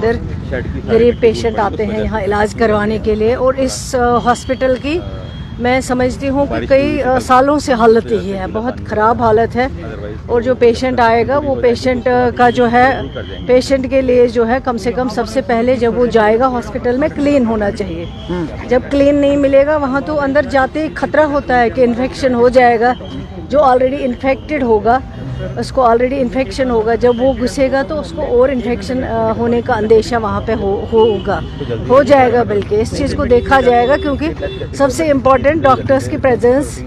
अंदर गरीब पेशेंट आते हैं यहाँ इलाज करवाने के लिए। और इस हॉस्पिटल की मैं समझती हूँ कि कई सालों से हालत यही है, बहुत ख़राब हालत है। और जो पेशेंट आएगा वो पेशेंट का जो है, पेशेंट के लिए जो है कम से कम सबसे पहले जब वो जाएगा हॉस्पिटल में क्लीन होना चाहिए। जब क्लीन नहीं मिलेगा वहाँ तो अंदर जाते ही खतरा होता है कि इन्फेक्शन हो जाएगा। जो ऑलरेडी इन्फेक्टेड होगा उसको ऑलरेडी इन्फेक्शन होगा, जब वो घुसेगा तो उसको और इन्फेक्शन होने का अंदेशा वहाँ पे हो जाएगा। बल्कि इस चीज़ को देखा जाएगा क्योंकि सबसे इम्पोर्टेंट डॉक्टर्स की प्रेजेंस,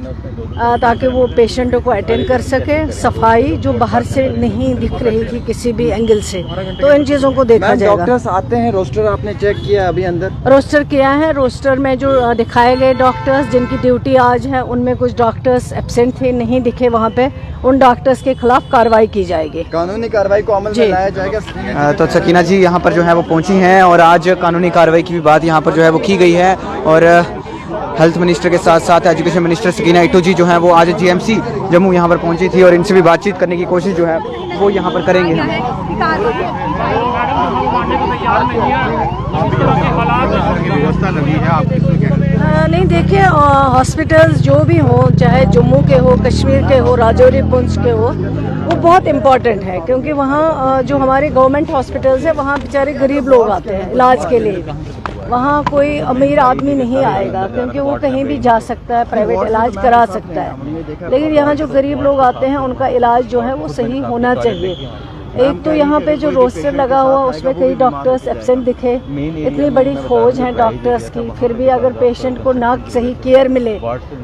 ताकि वो पेशेंटों को अटेंड कर सके। सफाई जो बाहर से नहीं दिख रही थी किसी भी एंगल से, तो इन चीज़ों को देखा जाएगा। डॉक्टर्स आते हैं, रोस्टर आपने चेक किया अभी अंदर? रोस्टर किया है। रोस्टर में जो दिखाए गए डॉक्टर्स जिनकी ड्यूटी आज है उनमें कुछ डॉक्टर्स एब्सेंट थे, नहीं दिखे वहाँ पे। उन डॉक्टर्स के खिलाफ कार्रवाई की जाएगी, कानूनी कार्रवाई को अमल में लाया जाएगा। तो सकीना जी यहाँ पर जो है वो पहुँची हैं और आज कानूनी कार्रवाई की भी बात यहाँ पर जो है वो की गई है। और हेल्थ मिनिस्टर के साथ साथ एजुकेशन मिनिस्टर सकीना इटू जी जो हैं वो आज जीएमसी जम्मू यहाँ पर पहुँची थी और इनसे भी बातचीत करने की कोशिश जो है वो यहाँ पर करेंगे। नहीं देखिए, हॉस्पिटल्स जो भी हों, चाहे जम्मू के हो, कश्मीर के हो, राजौरी पुंछ के हो, वो बहुत इम्पॉर्टेंट है क्योंकि वहाँ जो हमारे गवर्नमेंट हॉस्पिटल्स है वहाँ बेचारे गरीब लोग आते हैं इलाज के लिए। वहाँ कोई अमीर आदमी नहीं आएगा क्योंकि वो कहीं भी जा सकता है, प्राइवेट इलाज करा सकता है। लेकिन यहाँ जो गरीब लोग आते हैं उनका इलाज जो है वो सही होना चाहिए। एक तो यहाँ पे जो रोस्टर लगा हुआ उसमें कई डॉक्टर्स एब्सेंट दिखे। इतनी बड़ी फौज है डॉक्टर्स की, फिर भी अगर पेशेंट को ना सही केयर मिले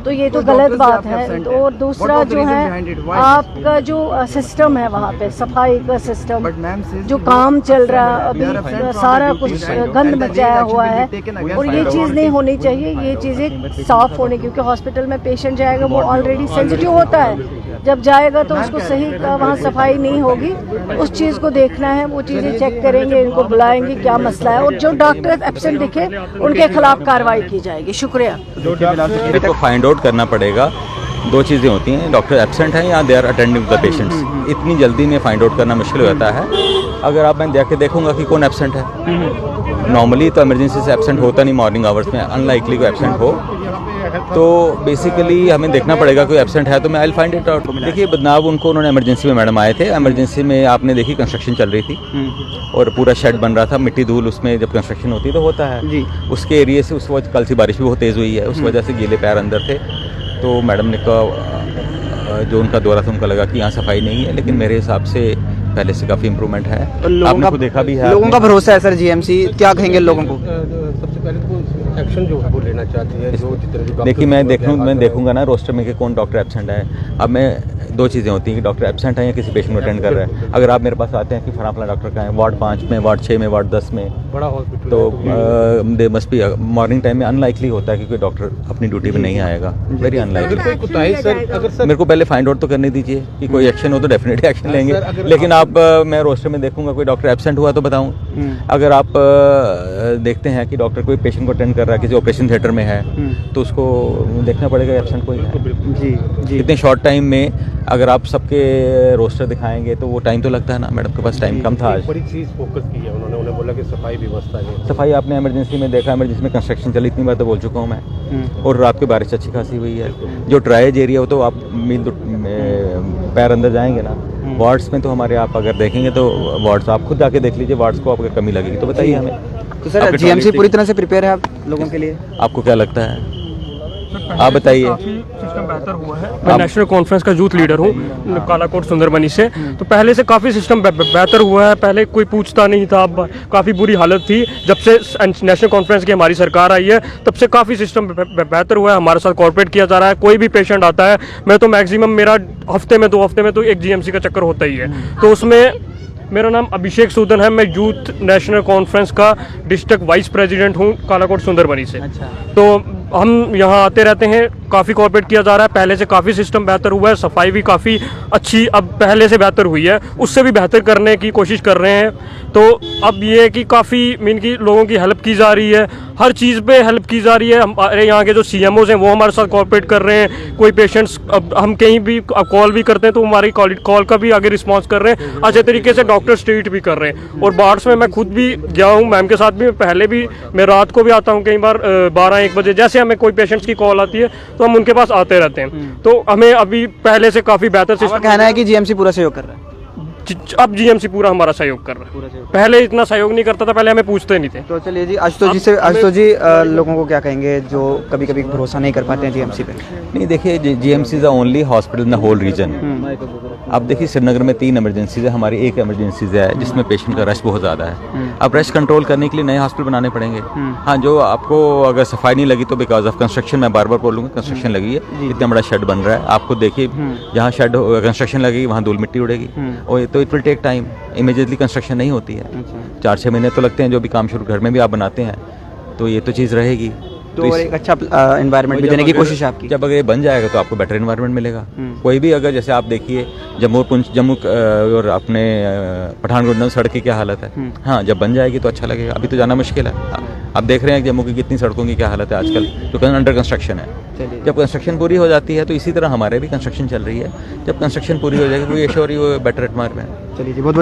तो ये तो गलत बात है। और दूसरा जो है आपका जो सिस्टम है वहाँ पे, सफाई का सिस्टम जो काम चल रहा है अभी, सारा कुछ गंद मचाया हुआ है और ये चीज़ नहीं होनी चाहिए। ये चीज़ें साफ होने, क्योंकि हॉस्पिटल में पेशेंट जाएगा वो ऑलरेडी सेंसिटिव होता है, जब जाएगा तो उसको सही वहाँ सफाई नहीं होगी, उस चीज़ को देखना है, वो चीज़ें चेक करेंगे, इनको बुलाएंगे क्या मसला है और जो डॉक्टर एब्सेंट दिखे उनके खिलाफ कार्रवाई की जाएगी। शुक्रिया। तो फाइंड आउट करना पड़ेगा, दो चीज़ें होती हैं, डॉक्टर एब्सेंट हैं या they are attending the patients. इतनी जल्दी में फाइंड आउट करना मुश्किल हो जाता है। अगर आप मैं जाके देखूंगा कि कौन एब्सेंट है, नॉर्मली तो इमरजेंसी से एब्सेंट होता नहीं मॉर्निंग आवर्स में, अनलाइकली कोई एब्सेंट हो, तो बेसिकली हमें देखना पड़ेगा कोई एब्सेंट है तो मैं I will find it out. देखिए बदनाम उनको उन्होंने इमरजेंसी में मैडम आए थे, इमरजेंसी में आपने देखी कंस्ट्रक्शन चल रही थी और पूरा शेड बन रहा था, मिट्टी धूल उसमें जब कंस्ट्रक्शन होती है तो होता है जी। उसके एरिए से उस वक्त कल से बारिश भी बहुत तेज़ हुई है, उस वजह से गीले पैर अंदर थे। तो मैडम ने कहा, जो उनका दौरा था उनको लगा कि यहाँ सफाई नहीं है, लेकिन मेरे हिसाब से पहले से काफ़ी इम्प्रूवमेंट है। आपने को देखा भी है, लोगों का भरोसा है सर जीएमसी, क्या कहेंगे लोगों को? सबसे पहले तो एक्शन जो है वो लेना चाहती है। जो जितने देखिए मैं देखूंगा ना रोस्टर में कि कौन डॉक्टर एब्सेंट है। अब मैं दो चीज़ें होती हैं कि डॉक्टर एब्सेंट है या किसी पेशेंट को अटेंड कर रहा है। अगर आप मेरे पास आते हैं कि फला डॉक्टर का है वार्ड 5 में, वार्ड 6 में, वार्ड 10 में, बड़ा हॉस्पिटल, तो they must be morning time में अनलाइकली होता है कि कोई डॉक्टर अपनी ड्यूटी पे नहीं आएगा, वेरी अनलाइकली। मेरे को पहले फाइंड आउट तो करने दीजिए कि कोई एक्शन हो तो डेफिनेटली एक्शन लेंगे, लेकिन आप मैं रोस्टर में देखूंगा कोई डॉक्टर एब्सेंट हुआ तो बताऊं। अगर आप देखते हैं कि डॉक्टर कोई पेशेंट को अटेंड कर रहा है, किसी ऑपरेशन थिएटर में है, तो उसको देखना पड़ेगा एब्सेंट कोई है जी। इतने शॉर्ट टाइम में अगर आप सबके रोस्टर दिखाएंगे तो वो टाइम तो लगता है ना, मैडम के पास टाइम कम था। आज बड़ी चीज़ फोकस की है उन्होंने बोला कि सफाई व्यवस्था है। सफाई आपने इमरजेंसी में देखा, इमरजेंसी में कंस्ट्रक्शन चली, इतनी बार तो बोल चुका हूँ मैं। और रात को बारिश अच्छी खासी हुई है, जो ड्राइज एरिया हो तो आप मील पैर अंदर जाएंगे ना। वार्ड्स में तो हमारे आप अगर देखेंगे तो वार्ड्स आप खुद जाके देख लीजिए, वार्ड्स को अगर कमी लगेगी तो बताइए हमें। तो सर जीएमसी पूरी तरह से प्रिपेयर है आप लोगों के लिए? आपको क्या लगता है, आप बताइए। सिस्टम बेहतर हुआ है। मैं नेशनल कॉन्फ्रेंस का यूथ लीडर हूँ कालाकोट सुंदरबनी से, तो पहले से काफ़ी सिस्टम बेहतर हुआ है। पहले कोई पूछता नहीं था, काफ़ी बुरी हालत थी। जब से नेशनल कॉन्फ्रेंस की हमारी सरकार आई है तब से काफ़ी सिस्टम बेहतर हुआ है। हमारे साथ कॉर्पोरेट किया जा रहा है। कोई भी पेशेंट आता है, मैं तो मैक्सिमम मेरा हफ्ते में 2 हफ्ते में तो एक जीएमसी का चक्कर होता ही है। तो उसमें मेरा नाम अभिषेक सूदन है, मैं यूथ नेशनल कॉन्फ्रेंस का डिस्ट्रिक्ट वाइस प्रेसिडेंट हूँ कालाकोट सुंदरबनी से। तो हम यहाँ आते रहते हैं, काफ़ी कोऑपरेट किया जा रहा है। पहले से काफ़ी सिस्टम बेहतर हुआ है, सफाई भी काफ़ी अच्छी अब पहले से बेहतर हुई है, उससे भी बेहतर करने की कोशिश कर रहे हैं। तो अब ये है कि काफ़ी मीन की लोगों की हेल्प की जा रही है, हर चीज़ पे हेल्प की जा रही है। हमारे यहाँ के जो CMOs हैं वो हमारे साथ कोऑपरेट कर रहे हैं। कोई पेशेंट्स अब हम कहीं भी कॉल भी करते हैं तो हमारी कॉल का भी आगे रिस्पांस कर रहे हैं, अच्छे तरीके से डॉक्टर ट्रीट भी कर रहे हैं। और बार्ड्स में मैं खुद भी गया हूँ, मैम के साथ भी, पहले भी मैं रात को भी आता हूँ कई बार 12-1 बजे, जैसे हमें कोई पेशेंट्स की कॉल आती है तो हम उनके पास आते रहते हैं। तो हमें अभी पहले से काफ़ी बेहतर आपका सिस्टम कहना है कि GMC पूरा सहयोग कर रहा है? अब GMC पूरा हमारा सहयोग कर रहा है। पहले इतना सहयोग नहीं करता था, पहले हमें पूछते नहीं थे। तो चलिए जी, आशुतोष जी लोगों को क्या कहेंगे जो कभी कभी भरोसा नहीं कर पाते हैं GMC पे? नहीं, देखिए GMC is the only hospital in the whole region. अब देखिए श्रीनगर में 3 इमरजेंसीज है, हमारी 1 इमरजेंसीज है जिसमें पेशेंट का रश बहुत ज़्यादा है। अब रश कंट्रोल करने के लिए नए हॉस्पिटल बनाने पड़ेंगे। हाँ, जो आपको अगर सफाई नहीं लगी तो बिकॉज ऑफ कंस्ट्रक्शन, मैं बार बार बोलूँगा, कंस्ट्रक्शन लगी है, इतना बड़ा शेड बन रहा है, आपको देखिए जहाँ शेड कंस्ट्रक्शन लगेगी वहाँ धूल मिट्टी उड़ेगी, और तो it will take time, immediately construction नहीं होती है। 4-6 महीने तो लगते हैं, जो भी काम शुरू घर में भी आप बनाते हैं, तो ये तो चीज़ रहेगी। तो एक अच्छा एनवायरनमेंट भी देने की कोशिश है आपकी। जब अगर ये बन जाएगा तो आपको बेटर एनवायरनमेंट मिलेगा। कोई भी अगर जैसे आप देखिए जम्मू और अपने पठानकोट में सड़क की क्या हालत है। हाँ, जब बन जाएगी तो अच्छा लगेगा, अभी तो जाना मुश्किल है। आप देख रहे हैं जम्मू की कितनी सड़कों की क्या हालत है आजकल, जो अंडर कंस्ट्रक्शन है। जब कंस्ट्रक्शन पूरी हो जाती है तो इसी तरह हमारे भी कंस्ट्रक्शन चल रही है, जब कंस्ट्रक्शन पूरी हो जाएगी वो ये श्योर ही वो बेटर एनवायरनमेंट। चलिए जी, बहुत